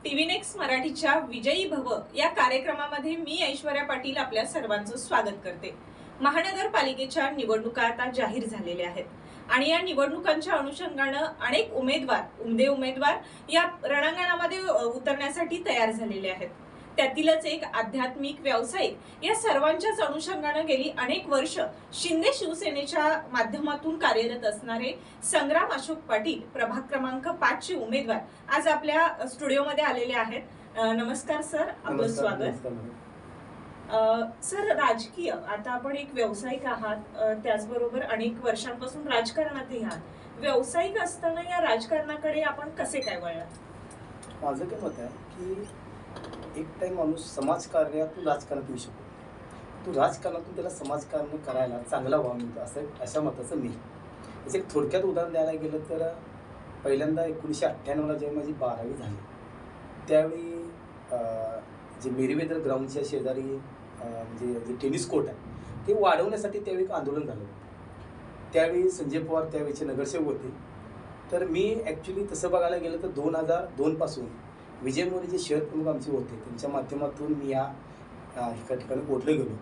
TV next मराठीच्या विजयी भव या कार्यक्रमामध्ये मी ऐश्वर्या पाटील आपल्या सर्वांचं स्वागत करते। महानगरपालिकेच्या निवडणुका आता जाहीर झालेल्या आहेत आणि या निवडणुकांच्या अनुषंगाने अनेक उमदे उमेदवार या रणांगणामध्ये उतरण्यासाठी तयार झालेले आहेत। त्यातीलच एक आध्यात्मिक व्यावसायिक या सर्वांच्याच अनुषंगाने गेली अनेक वर्ष शिंदे शिवसेनेच्या माध्यमातून कार्यरत असणारे संग्राम अशोक पाटील प्रभाग क्रमांक 5 चे उमेदवार आज आपल्या स्टुडिओमध्ये आलेले आहेत। नमस्कार सर, आपलं स्वागत। सर, राजकीय आता आपण एक व्यावसायिक आहात, त्याचबरोबर अनेक वर्षांपासून राजकारणातही आहात। व्यावसायिक असताना या राजकारणाकडे आपण कसे काय वळलात? माझं काय मत आहे की एक टाइम माणूस समाजकार्यातून राजकारणात येऊ शकतो, तो राजकारणातून त्याला समाजकारण करायला चांगला वाव मिळतो अशा मताचं मी। त्याचं एक थोडक्यात उदाहरण द्यायला गेलं तर पहिल्यांदा 1998ला जेव्हा माझी 12वी झाली त्यावेळी जे मेरीवेदर ग्राउंडच्या शेजारी म्हणजे जे टेनिस कोर्ट आहे ते वाढवण्यासाठी त्यावेळी एक आंदोलन झालं होतं। त्यावेळी संजय पवार त्यावेळीचे नगरसेवक होते। तर मी ॲक्च्युली तसं बघायला गेलं तर 2002 पासून विजय मोरे जे शहर प्रमुख आमचे होते त्यांच्या माध्यमातून मी या एका ठिकाणी पोचलो गेलो।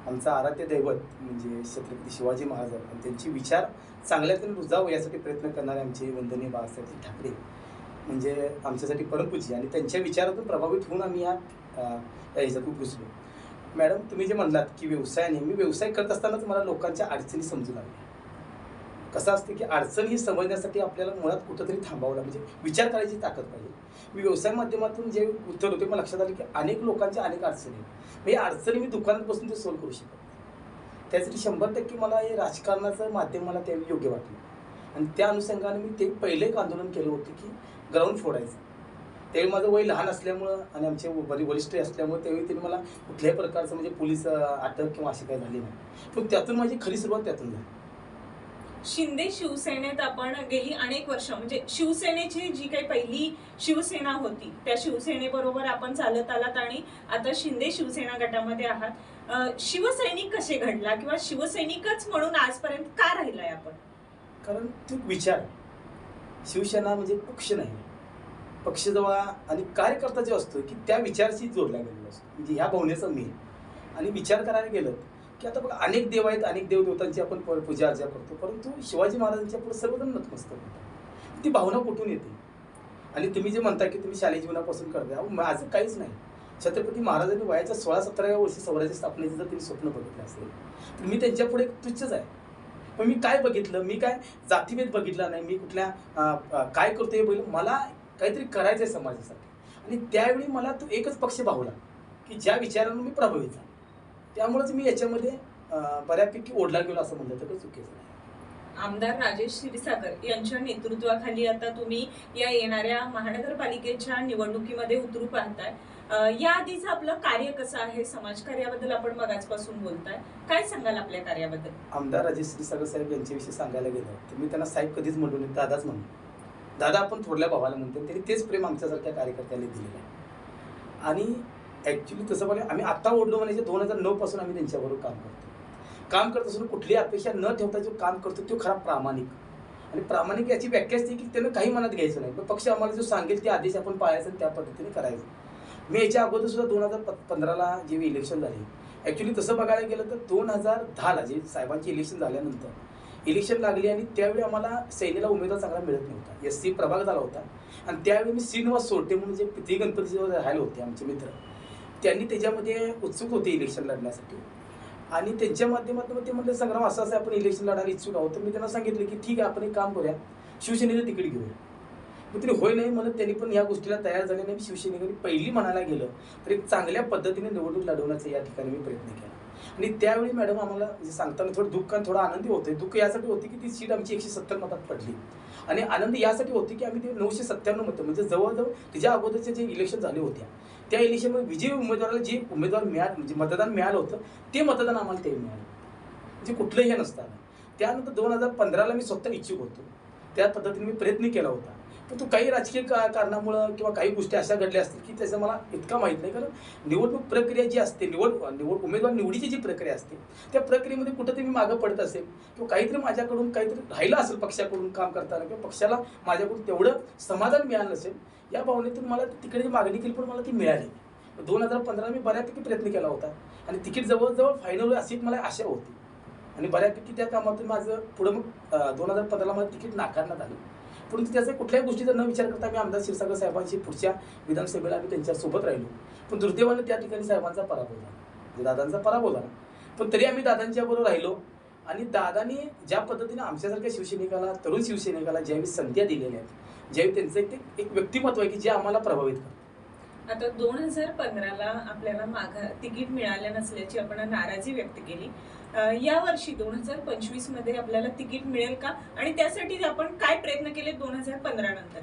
आमचं आराध्य दैवत म्हणजे छत्रपती शिवाजी महाराज आणि त्यांचे विचार चांगल्यातून रुजावं यासाठी प्रयत्न करणारे आमचे वंदनीय बाळासाहेब ठाकरे म्हणजे आमच्यासाठी परमपूज्य आणि त्यांच्या विचारातून प्रभावित होऊन आम्ही या ह्याच्यातून घुसलो। मॅडम, तुम्ही जे म्हणलात की व्यवसायाने, मी व्यवसाय करत असतानाच मला लोकांच्या अडचणी समजू लागल्या। कसं असते की अडचण ही समजण्यासाठी आपल्याला मुळात कुठंतरी थांबावं लागतं, म्हणजे विचार करायची ताकद पाहिजे। मी व्यवसाय माध्यमातून जे उत्तर होते मला लक्षात आलं की अनेक लोकांच्या अनेक अडचणी आहेत। या अडचणी मी दुकानात बसून ते सॉल्व्ह करू शकत। त्यासाठी 100% मला हे राजकारणाचं माध्यम मला त्यावेळी योग्य वाटलं आणि त्या अनुषंगाने मी ते पहिले एक आंदोलन केलं होतं की ग्राउंड फोडायचं। त्यावेळी माझं वय लहान असल्यामुळं आणि आमचे बरी वरिष्ठ असल्यामुळे त्यावेळी त्यांनी मला कुठल्याही प्रकारचं म्हणजे पोलीस अटक किंवा अशी काही झाली नाही, पण त्यातून माझी खरी सुरुवात त्यातून झाली। शिंदे शिवसेनेत आपण गेली अनेक वर्ष म्हणजे शिवसेनेची जी काही पहिली शिवसेना होती त्या शिवसेनेबरोबर आपण चालत आलात आणि आता शिंदे शिवसेना गटामध्ये आहात। शिवसैनिक कसे घडला किंवा शिवसैनिकच म्हणून आजपर्यंत का राहिलाय आपण? कारण तो विचार, शिवसेना म्हणजे पक्ष नाही, पक्ष जेव्हा आणि कार्यकर्ता जो असतो की त्या विचाराशी जोडला गेलेला असतो, म्हणजे ह्या भावनेचा मी आणि विचार करायला गेलं की आता बघा अनेक देव आहेत, अनेक देवदेवतांची आपण पूजा अर्चा करतो, परंतु शिवाजी महाराजांच्या पुढे सर्वजण नतमस्तक होतात। ती भावना कुठून येते? आणि तुम्ही जे म्हणता की तुम्ही शालेय जीवनापासून करता, माझं काहीच नाही। छत्रपती महाराजांनी वयाच्या 16-17व्या वर्षी स्वराज्य स्थापनेचं जर त्यांनी स्वप्न बघितलं असेल तर मी त्यांच्यापुढे तुच्छच आहे। पण मी काय बघितलं, मी काय जातीभेद बघितला नाही, मी कुठल्या काय करतो हे बघितलं, मला काहीतरी करायचं आहे समाजासाठी। आणि त्यावेळी मला तो एकच पक्ष भावला की ज्या विचारानं मी प्रभावित झालो, त्यामुळेच मी याच्यामध्ये बऱ्यापैकी ओढला गेलो असं म्हणलं तर चुकीचं नाही। आमदार राजेश क्षीरसागर यांच्या नेतृत्वाखाली आता तुम्ही या येणाऱ्या महानगरपालिकेच्या निवडणुकीमध्ये उतरू पाहताय। या आधीचं आपलं कार्य कसं आहे? समाजकार्याबद्दल आपण मगाचपासून बोलताय, काय सांगाल आपल्या कार्याबद्दल? आमदार राजेश क्षीरसागर साहेब यांच्याविषयी सांगायला गेलं तर मी त्यांना साहेब कधीच म्हणलो नाही, दादाच म्हणतो। दादा आपण थोरल्या भावाला म्हणतो, त्यांनी तेच प्रेम आमच्यासारख्या कार्यकर्त्याला दिलेलं आहे। आणि ॲक्च्युली तसं बघा आम्ही आत्ता ओढलो म्हणायचे 2009 पासून आम्ही त्यांच्याबरोबर काम करत असून कुठलीही अपेक्षा न ठेवता जो काम करतो तो खरा प्रामाणिक। आणि प्रामाणिक याची व्याख्या असते की त्यानं काही मनात घ्यायचं नाही, पण पक्ष आम्हाला जो सांगेल ते आदेश आपण पाळायचं आणि त्या पद्धतीने करायचं। मी याच्या अगोदर सुद्धा 2015ला जेव्हा इलेक्शन झाले, ॲक्च्युली तसं बघायला गेलं तर 2010ला जे साहेबांची इलेक्शन झाल्यानंतर इलेक्शन लागली आणि त्यावेळी आम्हाला सैनेला उमेदवार चांगला मिळत नव्हता, SC प्रभाग झाला होता। आणि त्यावेळी मी श्रीनिवास सोरटे म्हणून जे पितळी गणपतीजवळ राहिले होते आमचे मित्र, त्यांनी त्याच्यामध्ये उत्सुक होते इलेक्शन लढण्यासाठी आणि त्यांच्या माध्यमातून ते म्हणले संग्राम असं असं आपण इलेक्शन लढायला इच्छुक आहोत। तर मी त्यांना सांगितलं की ठीक आहे, आपण एक काम करूया, शिवसेनेचं तिकीट घेऊया। मग तरी होय नाही म्हणत त्यांनी पण या गोष्टीला तयार झाले नाही। शिवसेनेकडे पहिली म्हणायला गेलं तर एक चांगल्या पद्धतीने निवडणूक लढवण्याचा या ठिकाणी मी प्रयत्न केला। आणि त्यावेळी मॅडम आम्हाला म्हणजे सांगताना थोडं दुःख आणि थोडं आनंदी होते। दुःख यासाठी होते की ती सीट आमची 170 मतात पडली आणि आनंद यासाठी होती की आम्ही ते 997 मतं म्हणजे जवळजवळ तिच्या अगोदरचे जे इलेक्शन झाले होते त्या इलेक्शनमध्ये विजयी उमेदवाराला जे उमेदवार मिळालं म्हणजे मतदान मिळालं होतं ते मतदान आम्हाला ते मिळालं, म्हणजे कुठलंही नसताना। त्यानंतर 2015ला मी स्वतः इच्छुक होतो, त्या पद्धतीने मी प्रयत्न केला होता, पण तू काही राजकीय कारणामुळं किंवा काही गोष्टी अशा घडल्या असतील की त्याचं मला इतका माहीत नाही. कारण निवडणूक प्रक्रिया जी असते, उमेदवार निवडीची जी प्रक्रिया असते त्या प्रक्रियेमध्ये कुठंतरी मी मागं पडत असेल किंवा काहीतरी माझ्याकडून काहीतरी राहिलं असेल पक्षाकडून काम करताना किंवा पक्षाला माझ्याकडून तेवढं समाधान मिळालं नसेल या भावनेतून मला तिकडे मागणी केली पण मला ती मिळाली. 2015 मी बऱ्यापैकी प्रयत्न केला होता आणि तिकीट जवळजवळ फायनल अशी मला आशा होती आणि बऱ्यापैकी त्या कामातून माझं पुढं मग 2015 मला तिकीट नाकारण्यात आलं. परंतु त्याचा कुठल्याही गोष्टीचा न विचार करता मी आमदार क्षीरसागर साहेबांशी पुढच्या विधानसभेला आम्ही त्यांच्यासोबत राहिलो. पण दुर्दैवानं त्या ठिकाणी साहेबांचा पराभव झाला, म्हणजे दादांचा पराभव झाला. पण तरी आम्ही दादांच्या बरोबर राहिलो आणि दादांनी ज्या पद्धतीने आमच्यासारख्या शिवसैनिकाला, तरुण शिवसैनिकाला ज्यावेळी संध्या दिलेल्या आहेत, ज्यावेळी त्यांचं एक व्यक्तिमत्व आहे की जे आम्हाला प्रभावित करतं. आता 2015ला आपल्याला तिकीट मिळालं नसल्याची आपण नाराजी व्यक्त केली. या वर्षी 2025 मध्ये आपल्याला तिकीट मिळेल का आणि त्यासाठी आपण काय प्रयत्न केले 2015 नंतर?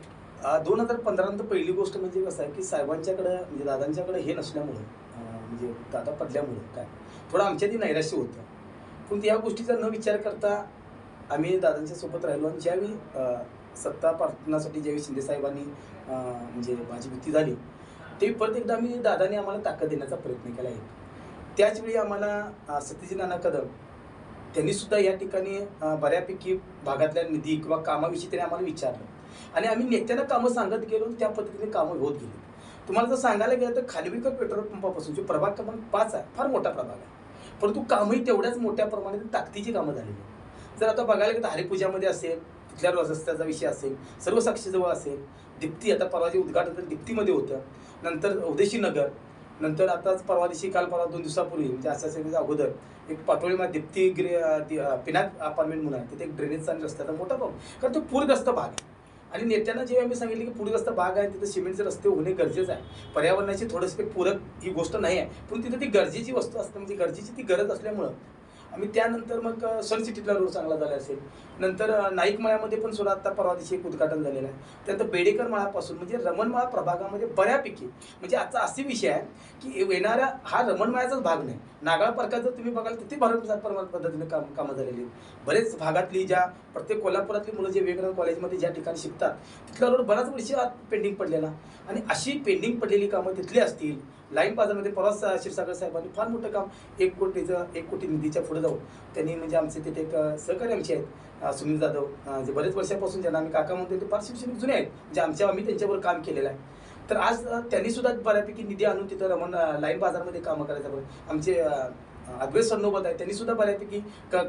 2015 नंतर पहिली गोष्ट म्हणजे कसं आहे की साहेबांच्याकडे म्हणजे दादांच्याकडे हे नसल्यामुळं म्हणजे दादा पडल्यामुळं काय थोडं आमच्यातही नैराश्य होतं. पण या गोष्टीचा न विचार करता आम्ही दादांच्या सोबत राहिलो आणि ज्यावेळी सत्ता पालनासाठी ज्यावेळी शिंदे साहेबांनी म्हणजे माझी युती झाली ते परत एकदा आम्ही दादाने आम्हाला ताकद देण्याचा प्रयत्न केला आहे. त्याचवेळी आम्हाला सत्यजित नाना कदम त्यांनी सुद्धा या ठिकाणी बऱ्यापैकी भागातल्या निधी किंवा कामाविषयी त्यांनी आम्हाला विचारलं आणि आम्ही नेत्यांना कामं सांगत गेलो आणि त्या पद्धतीने कामं होत गेली. तुम्हाला जर सांगायला गेलं तर खालीविकर पेट्रोल पंपापासून जो प्रभाग क्रमांक 5 आहे फार मोठा प्रभाग आहे, परंतु कामही तेवढ्याच मोठ्या प्रमाणात ताकदीची कामं झालेली आहेत. जर आता बघायला गेलं तर हरिपूजामध्ये असेल, तिथल्या रस्त्याचा विषय असेल, सर्व साक्षीजवळ असेल, दीप्ती आता परवा जे उद्घाटन तर दीप्तीमध्ये होतं, नंतर उदेशी नगर, नंतर आताच परवा दिवशी काल परवा 2 दिवसापूर्वी म्हणजे आचारसंहितेच्या अगोदर एक पाटोळीमध्ये दीप्ती पिनाक अपार्टमेंट म्हणून आहे, तिथे एक ड्रेनेजचा आणि रस्त्याचा मोठा प्रॉब्लेम, कारण तो पूरग्रस्त भाग आहे. आणि नेत्यांना जेव्हा आम्ही सांगितलं की पूरग्रस्त भाग आहे तिथे सिमेंटचे रस्ते होणे गरजेचं आहे, पर्यावरणाची थोडंसं पूरक ही गोष्ट नाही आहे, पण तिथे ती गरजेची वस्तू असते, म्हणजे गरजेची ती गरज असल्यामुळं आम्ही त्यानंतर मग सन सिटीतला रोड चांगला झाला असेल, नंतर नाईक मळ्यामध्ये पण सुद्धा आता परवा दिवशी एक उद्घाटन झालेलं आहे. त्यानंतर बेडेकर मळापासून म्हणजे रमणमाळा प्रभागामध्ये बऱ्यापैकी म्हणजे आजचा असे विषय आहे की येणाऱ्या हा रमणमाळ्याचाच भाग नाही, नागाळ पार्कात जर तुम्ही बघाल तिथे भरपूर पद्धतीने कामं झालेली आहेत. बरेच भागातली ज्या प्रत्येक कोल्हापुरातली मुलं जे वेगवेगळ्या कॉलेजमध्ये ज्या ठिकाणी शिकतात तिथला रोड बराच वर्षी पेंडिंग पडलेला आणि अशी पेंडिंग पडलेली कामं तिथली असतील. लाईन बाजारमध्ये परवा क्षीरसागर साहेबांनी फार मोठं काम 1 कोटी निधीच्या पुढे जाऊन त्यांनी म्हणजे आमचे तिथे एक सहकारी आमचे आहेत सुनील जाधव, जे बरेच वर्षापासून ज्यांना आम्ही काका म्हणतो ते फार शिवसैनिक जुने आहेत, म्हणजे आम्ही त्यांच्यावर काम केलेलं आहे. तर आज त्यांनी सुद्धा बऱ्यापैकी निधी आणून तिथं लाईन बाजारमध्ये कामं करायचं. आमचे अद्वैत सरनोबत आहे, त्यांनी सुद्धा बऱ्यापैकी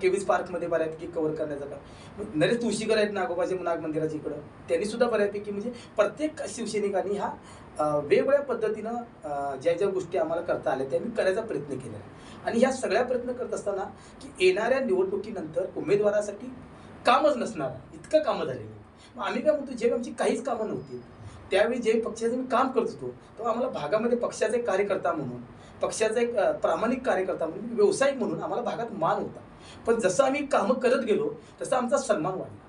केवीज पार्कमध्ये बऱ्यापैकी कव्हर करण्याचं काम. नरेश तुळशीकर आहेत नागोबाचे नाग मंदिराच्या इकडं, त्यांनी सुद्धा बऱ्यापैकी म्हणजे प्रत्येक शिवसैनिकांनी हा वेगवेगळ्या पद्धतीनं ज्या गोष्टी आम्हाला करता आल्या त्या आम्ही करायचा प्रयत्न केलेला आहे. आणि ह्या सगळ्या प्रयत्न करत असताना की येणाऱ्या निवडणुकीनंतर उमेदवारासाठी कामच नसणार इतकं कामं झालेली. मग आम्ही काय म्हणतो, जेव्हा आमची काहीच कामं नव्हती त्यावेळी जे पक्षाचं मी काम करत होतो तेव्हा आम्हाला भागामध्ये पक्षाचा एक कार्यकर्ता म्हणून, पक्षाचा एक प्रामाणिक कार्यकर्ता म्हणून, व्यावसायिक म्हणून आम्हाला भागात मान होता. पण जसं आम्ही कामं करत गेलो तसा आमचा सन्मान वाढला.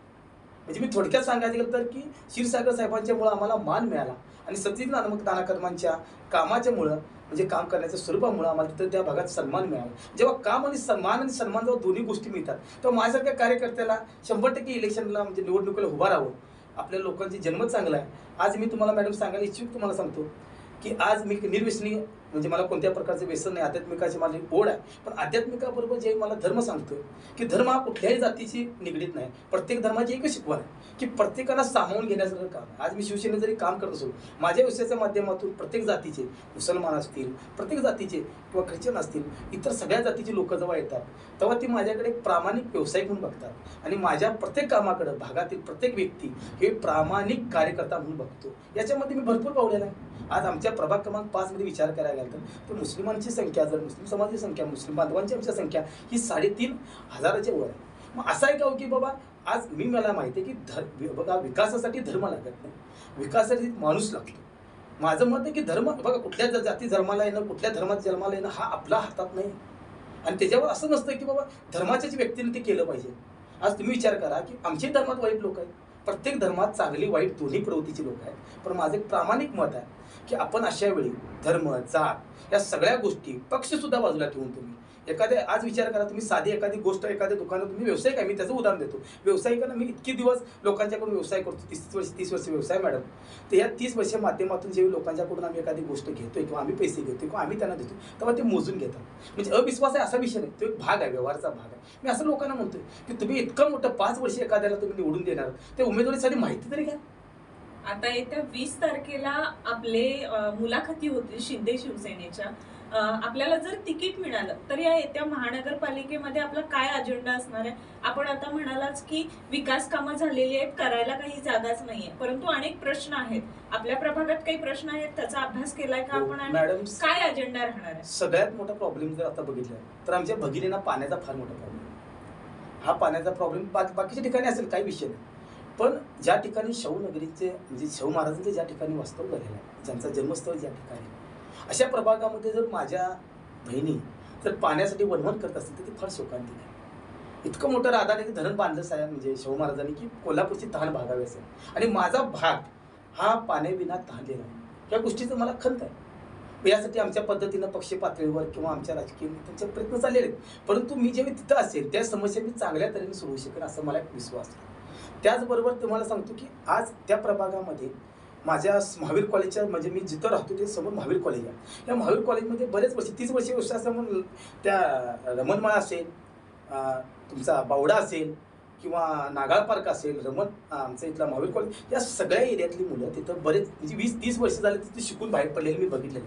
म्हणजे मी थोडक्यात सांगायचं गेलं तर की क्षीरसागर साहेबांच्यामुळं आम्हाला मान मिळाला आणि सत्यजित नाना कदमांच्या कामाच्यामुळं म्हणजे काम करण्याच्या स्वरूपामुळं आम्हाला तिथं त्या भागात सन्मान मिळाला. जेव्हा काम आणि सन्मान जेव्हा दोन्ही गोष्टी मिळतात तेव्हा माझ्यासारख्या कार्यकर्त्याला 100% इलेक्शनला म्हणजे निवडणुकीला उभा राहावं. आपल्या लोकांची जन्म चांगला आहे. आज मी तुम्हाला मॅडम सांगायला इच्छुक तुम्हाला सांगतो की आज मी निर्व्यसनी म्हणजे मला कोणत्या प्रकारचे व्यसन नाही, आध्यात्मिकाची माझी ओढ आहे. पण आध्यात्मिकाबरोबर जे मला धर्म सांगतो की धर्म हा कुठल्याही जातीशी निगडीत नाही, प्रत्येक धर्माची एकच शिकवण आहे की प्रत्येकाला सामावून घेण्यासारखं काम आहे. आज मी शिवसेनेत जरी काम करत असो माझ्या व्यवसायाच्या माध्यमातून प्रत्येक जातीचे, मुसलमान असतील, प्रत्येक जातीचे किंवा ख्रिश्चन असतील, इतर सगळ्या जातीची लोक जेव्हा येतात तेव्हा ती माझ्याकडे एक प्रामाणिक व्यावसायिक म्हणून बघतात आणि माझ्या प्रत्येक कामाकडे भागातील प्रत्येक व्यक्ती हे प्रामाणिक कार्यकर्ता म्हणून बघतो. याच्यामध्ये मी भरपूर पावलेला आहे. आज आमच्या प्रभाग क्रमांक 5 मध्ये विचार करायला गेला तर मुस्लिमांची संख्या, जर मुस्लिम समाजाची संख्या, मुस्लिम बांधवांची आमची संख्या ही 3,500च्या वर आहे. मग असं आहे का हो की बाबा आज मला माहिती आहे की बघा विकासासाठी धर्म लागत नाही, विकासासाठी माणूस लागतो. माझं मत आहे की धर्म बघा कुठल्या जाती धर्माला येणं, कुठल्या धर्मात जन्माला येणं हा आपला हातात नाही. आणि त्याच्यावर असं नसतं की बाबा धर्माच्याच व्यक्तीने ते केलं पाहिजे. आज तुम्ही विचार करा की आमच्याही धर्मात वाईट लोक आहेत, प्रत्येक धर्मात चांगली वाईट दोन्ही प्रवृत्तीची लोक आहेत. पण माझं एक प्रामाणिक मत आहे की आपण अशा वेळी धर्म, जात या सगळ्या गोष्टी, पक्ष सुद्धा बाजूला ठेवून तुम्ही एखाद्या आज विचार करा तुम्ही, साधी एखादी गोष्ट एखाद्या दुकानात तुम्ही व्यवसाय काय, मी त्याचं उदाहरण देतो. व्यावसायिकांना मी इतके दिवस लोकांच्याकडून व्यवसाय करतो, 30 वर्ष व्यवसाय मॅडम. तर या 30 वर्षाच्या माध्यमातून जेव्हा लोकांच्याकडून आम्ही एखादी गोष्ट घेतोय किंवा आम्ही पैसे घेतोय किंवा आम्ही त्यांना देतो, तेव्हा ते मोजून घेतात. म्हणजे अविश्वास आहे असा विषय नाही, तो एक भाग आहे, व्यवहाराचा भाग आहे. मी असं लोकांना म्हणतोय की तुम्ही इतकं मोठं 5 वर्ष एखाद्याला तुम्ही निवडून देणार, त्या उमेदवारीसाठी माहिती तरी घ्या. आता येत्या 20 तारखेला आपले मुलाखती होतील शिंदे शिवसेनेच्या. आपल्याला जर तिकीट मिळालं तर या येत्या महानगरपालिकेमध्ये आपला काय अजेंडा असणार आहे? आपण आता म्हणालाच की विकास कामं झालेली आहेत, करायला काही जागाच नाहीये, परंतु अनेक प्रश्न आहेत. आपल्या प्रभागात काही प्रश्न आहेत, त्याचा अभ्यास केलाय का आपण? मॅडम, काय अजेंडा राहणार आहे? सगळ्यात मोठा प्रॉब्लेम जर आता बघितला तर आमच्या भगिनींना पाण्याचा फार मोठा प्रॉब्लेम. हा पाण्याचा प्रॉब्लेम बाकीच्या ठिकाणी असेल, काही विषय नाही, पण ज्या ठिकाणी शाहू नगरीचे म्हणजे शाहू महाराजांचं ज्या ठिकाणी वास्तव झालेलं आहे, ज्यांचा जन्मस्थळ ज्या ठिकाणी, अशा प्रभागामध्ये जर माझ्या बहिणी जर पाण्यासाठी वणवण करत असतील तर ती फार शोकांतिक आहे. इतकं मोठं राधाने धरण बांधलं साहेब म्हणजे शाहू महाराजांनी की कोल्हापूरची तहान भागावी असेल, आणि माझा भाग हा पाण्याविना तहानलेला आहे. या गोष्टीचं मला खंत आहे. यासाठी आमच्या पद्धतीनं पक्ष पातळीवर किंवा आमच्या राजकीय नेत्यांचे प्रयत्न चाललेले आहेत, परंतु मी जेव्हा तिथं असेल त्या समस्या मी चांगल्या तऱ्हेने सोडवू शकेन असं मला एक विश्वास आहे. त्याचबरोबर तुम्हाला सांगतो की आज त्या प्रभागामध्ये माझ्या महावीर कॉलेजच्या म्हणजे मी जिथं राहतो ते समोर महावीर कॉलेज आहे. या महावीर कॉलेजमध्ये बरेच वर्ष 30 वर्ष व्यवसाय असल्यामुळे त्या रमणमाळा असेल, तुमचा बावडा असेल किंवा नागाळ पार्क असेल, आमचं इथला महावीर कॉलेज, या सगळ्या एरियातली मुलं तिथं बरेच म्हणजे 20-30 वर्ष झाले तिथे शिकून बाहेर पडलेले मी बघितलेले.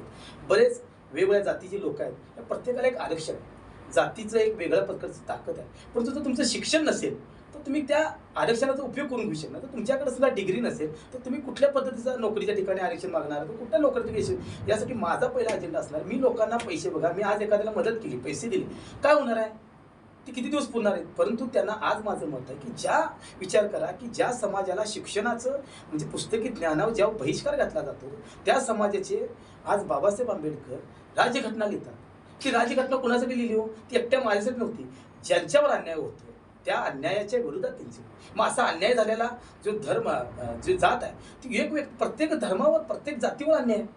बरेच वेगवेगळ्या जातीचे लोक आहेत, या प्रत्येकाला एक आरक्षण आहे, जातीचं एक वेगळ्या प्रकारची ताकद आहे. परंतु जर तुमचं शिक्षण नसेल तर तुम्ही त्या आरक्षणाचा उपयोग करून घेऊ शकणार. तर तुमच्याकडे सुद्धा डिग्री नसेल तर तुम्ही कुठल्या पद्धतीचा नोकरीच्या ठिकाणी आरक्षण मागणार, तर कुठल्या नोकरीचं घेशील. यासाठी माझा पहिला अजेंडा असणार, मी लोकांना पैसे, बघा मी आज एखाद्याला मदत केली, पैसे दिले, काय होणार आहे, ते किती दिवस पुरणार आहेत. परंतु त्यांना आज माझं मत आहे की ज्या विचार करा की ज्या समाजाला शिक्षणाचं म्हणजे पुस्तकी ज्ञानावर जेव्हा बहिष्कार घातला जातो, त्या समाजाचे आज बाबासाहेब आंबेडकर राज्यघटना लिहितात. ती राज्यघटना कोणासाठी लिहिली हो? ती एकट्या माझ्यासाठी नव्हती, ज्यांच्यावर अन्याय होतो त्या अन्यायाच्या विरोधात त्यांची. मग असा अन्याय झालेला जो धर्म, जो जात आहे, ती एक प्रत्येक धर्मावर प्रत्येक जातीवर अन्याय आहे.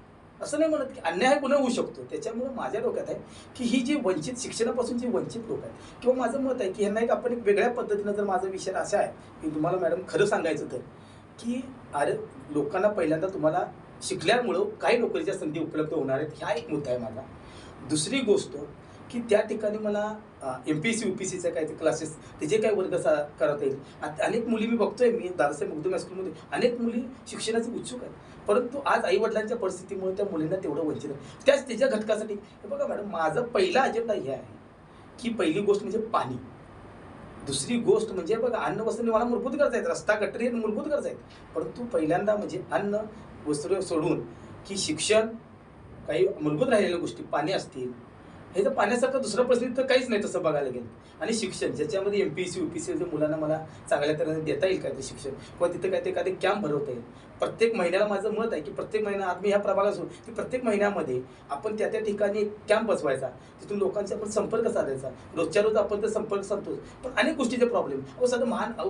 असं नाही म्हणत की अन्याय पुन्हा होऊ शकतो. त्याच्यामुळे माझ्या डोक्यात आहे की ही जी वंचित, शिक्षणापासून जी वंचित लोक आहेत, किंवा माझं मत आहे की ह्यांना एक आपण एक वेगळ्या पद्धतीनं, जर माझा विषय असा आहे की तुम्हाला मॅडम खरं सांगायचं तर की अरे लोकांना पहिल्यांदा तुम्हाला शिकल्यामुळं काही नोकरीच्या संधी उपलब्ध होणार आहेत, हा एक मुद्दा आहे माझा. दुसरी गोष्ट की त्या ठिकाणी मला MPSC UPSCचे काही क्लासेस, त्याचे काही वर्ग करता येईल. अनेक मुली मी बघतोय, मी दादासाहेब मुगदुम हायस्कूलमध्ये अनेक मुली शिक्षणाचे उत्सुक आहेत, परंतु आज आईवडिलांच्या परिस्थितीमुळे त्या मुलींना तेवढं वंचित आहे. त्याच्या घटकासाठी हे बघा मॅडम, माझा पहिला अजेंडा हे आहे की पहिली गोष्ट म्हणजे पाणी, दुसरी गोष्ट म्हणजे बघा अन्न वस्त्र मला मूलभूत गरजा आहेत, रस्ता गटारी हे मूलभूत गरजा आहेत, परंतु पहिल्यांदा म्हणजे अन्न वस्त्र सोडून की शिक्षण, काही मूलभूत राहिलेल्या गोष्टी पाणी असतील, हे तर पाण्यासारखं दुसरं प्रश्न तर काहीच नाही तसं बघायला गेलं. आणि शिक्षण ज्याच्यामध्ये MPSC UPSC मुलांना मला चांगल्या तऱ्हेने देता येईल काय ते शिक्षण, किंवा तिथं काय ते एखादे कॅम्प भरवता येईल. प्रत्येक महिन्याला माझं मत आहे की प्रत्येक महिना, आज मी ह्या प्रभागात असो की प्रत्येक महिन्यामध्ये आपण त्या ठिकाणी एक कॅम्प बसवायचा, तिथून लोकांशी आपण संपर्क साधायचा. रोजच्या रोज आपण तर संपर्क साधतोच, पण अनेक गोष्टीचे प्रॉब्लेम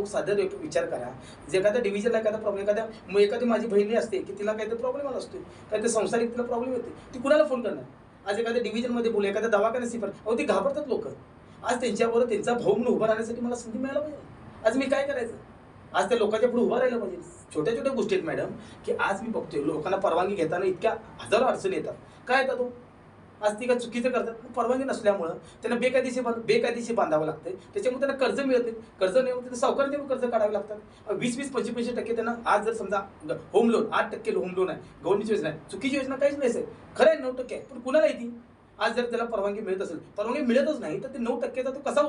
साधं विचार करा. जे एखाद्या डिव्हिजनला एखादा प्रॉब्लेम, एखादी माझी बहिणी असते की तिला काहीतरी प्रॉब्लेम आला असतो, काहीतरी संसारिक तिला प्रॉब्लेम येते, ती कुणाला फोन करणार? आज एखाद्या डिव्हिजनमध्ये बोलू, एखाद्या दवाखान्यात सिफर, ते घाबरतात लोक. आज त्यांच्याबरोबर त्यांचा भाऊ म्हणून उभा राहण्यासाठी मला संधी मिळायला पाहिजे. आज मी काय करायचं? आज त्या लोकांच्या पुढे उभा राहायला पाहिजे. छोट्या छोट्या गोष्टी आहेत मॅडम की आज मी बघतोय लोकांना परवानगी घेताना इतक्या हजारो अडचणी येतात. काय येतात तो? आज ती काय चुकीचं करतात, परवानगी नसल्यामुळं त्यांना बेकायदेशीर बांधावं लागतं. त्याच्यामुळे त्यांना कर्ज मिळत नाही, कर्ज नाही होत, सावकारांचे कर्ज काढावे लागतात. 20-25% त्यांना, आज जर समजा होम लोन 8% होम लोन आहे, गव्हर्नमेंटची योजना आहे, चुकीची योजना काहीच नाही साहेब, खरं आहे 9% आहे, पण कुणाला येते? आज जर त्याला परवानगी मिळत असेल, परवानगी मिळतच नाही तर ते 9%चा तो कसा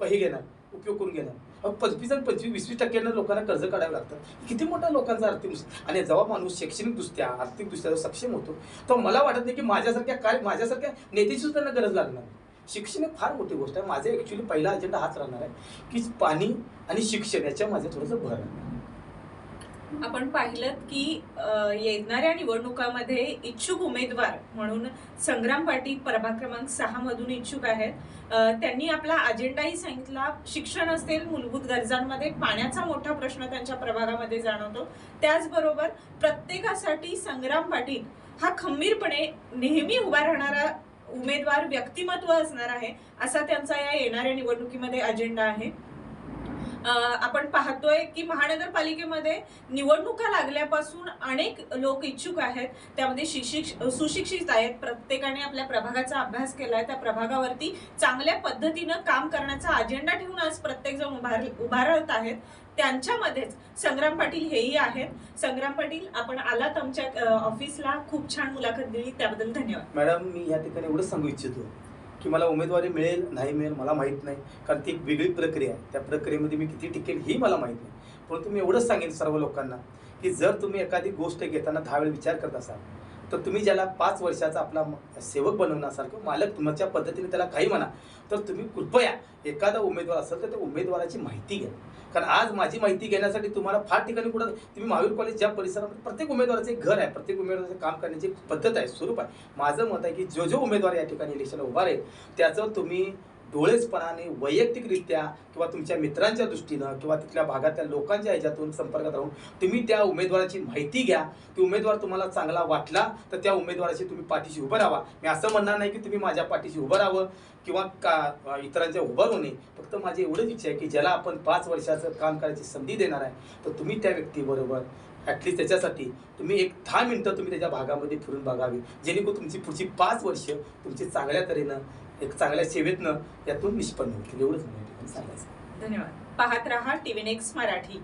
हे घेणार, उपयोग करून घेणार? 25-20% लोकांना कर्ज काढावे लागतात. किती मोठा लोकांचा आर्थिक, आणि जेव्हा माणूस शैक्षणिकदृष्ट्या आर्थिकदृष्ट्या सक्षम होतो तेव्हा मला वाटत नाही की माझ्यासारख्या नेत्याची सुद्धा त्यांना गरज लागणार. शिक्षण एक फार मोठी गोष्ट आहे. माझे ॲक्च्युली पहिला अजेंडा हाच राहणार आहे की पाणी आणि शिक्षण याच्या माझं थोडंसं भर आहे. आपण पाहिलं की येणाऱ्या निवडणुकामध्ये इच्छुक उमेदवार म्हणून संग्राम पाटील प्रभाग क्रमांक 6 मधून इच्छुक आहेत. त्यांनी आपला अजेंडाही सांगितला. शिक्षण असेल, मूलभूत गरजांमध्ये पाण्याचा मोठा प्रश्न त्यांच्या प्रभागामध्ये जाणवतो. त्याचबरोबर प्रत्येकासाठी संग्राम पाटील हा खंबीरपणे नेहमी उभा राहणारा उमेदवार व्यक्तिमत्व असणार आहे असा त्यांचा या येणाऱ्या निवडणुकीमध्ये अजेंडा आहे. आपण पाहतोय की महानगरपालिकेमध्ये निवडणुका लागल्यापासून अनेक लोक इच्छुक आहेत, त्यामध्ये सुशिक्षित आहेत, प्रत्येकाने आपल्या प्रभागाचा अभ्यास केलाय, त्या प्रभागावरती चांगल्या पद्धतीनं काम करण्याचा अजेंडा ठेवून आज प्रत्येक जण उभा राहत आहेत. त्यांच्यामध्येच संग्राम पाटील हेही आहेत. संग्राम पाटील, आपण आलात आमच्या ऑफिसला, खूप छान मुलाखत दिली, त्याबद्दल धन्यवाद. मॅडम, मी या ठिकाणी एवढंच सांगू इच्छितो की मला उमेदवारी मिळेल नाही मिळेल मला माहीत नाही, कारण ती एक वेगळी प्रक्रिया आहे. त्या प्रक्रियेमध्ये मी किती टिकेल ही मला माहीत नाही. परंतु मी एवढंच सांगेन सर्व लोकांना की जर तुम्ही एखादी गोष्ट घेताना 10 वेळ विचार करत असाल, तर तुम्ही ज्याला 5 वर्षाचा आपला सेवक बनवणार असाल किंवा मालक तुमच्या पद्धतीने त्याला काही म्हणा, तर तुम्ही कृपया एखादा उमेदवार असेल तर त्या उमेदवाराची माहिती घ्या. कारण आज माझी माहिती घेण्यासाठी तुम्हाला फार ठिकाणी कुठं तुम्ही महावीर कॉलेज ज्या परिसरामध्ये प्रत्येक उमेदवाराचं एक घर आहे, प्रत्येक उमेदवाराचं काम करण्याची एक पद्धत आहे, स्वरूप आहे. माझं मत आहे की जो उमेदवार या ठिकाणी इलेक्शनला उभा राहील त्याचं तुम्ही डोळेसपणाने वैयक्तिकरित्या किंवा तुमच्या मित्रांच्या दृष्टीनं किंवा तिथल्या भागातल्या लोकांच्या ह्याच्यातून संपर्कात राहून तुम्ही त्या उमेदवाराची माहिती घ्या. ती उमेदवार तुम्हाला चांगला वाटला तर त्या उमेदवाराशी तुम्ही पाठीशी उभं राहा. मी असं म्हणणार नाही की तुम्ही माझ्या पाठीशी उभं राहावं किंवा इतरांच्या उभं राहू नये. फक्त माझी एवढंच इच्छा आहे की ज्याला आपण 5 वर्षाचं काम करायची संधी देणार आहे, तर तुम्ही त्या व्यक्तीबरोबर ॲटलिस्ट त्याच्यासाठी तुम्ही एक 10 मिनिटं तुम्ही त्याच्या भागामध्ये फिरून बघावी, जेणेकरून तुमची पुढची 5 वर्ष तुमची चांगल्या तऱ्हेनं एक चांगल्या सेवेतनं यातून निष्पन्न होतील. एवढंच मला सांगायचं. धन्यवाद. पाहत रहा TV नेक्स्ट मराठी.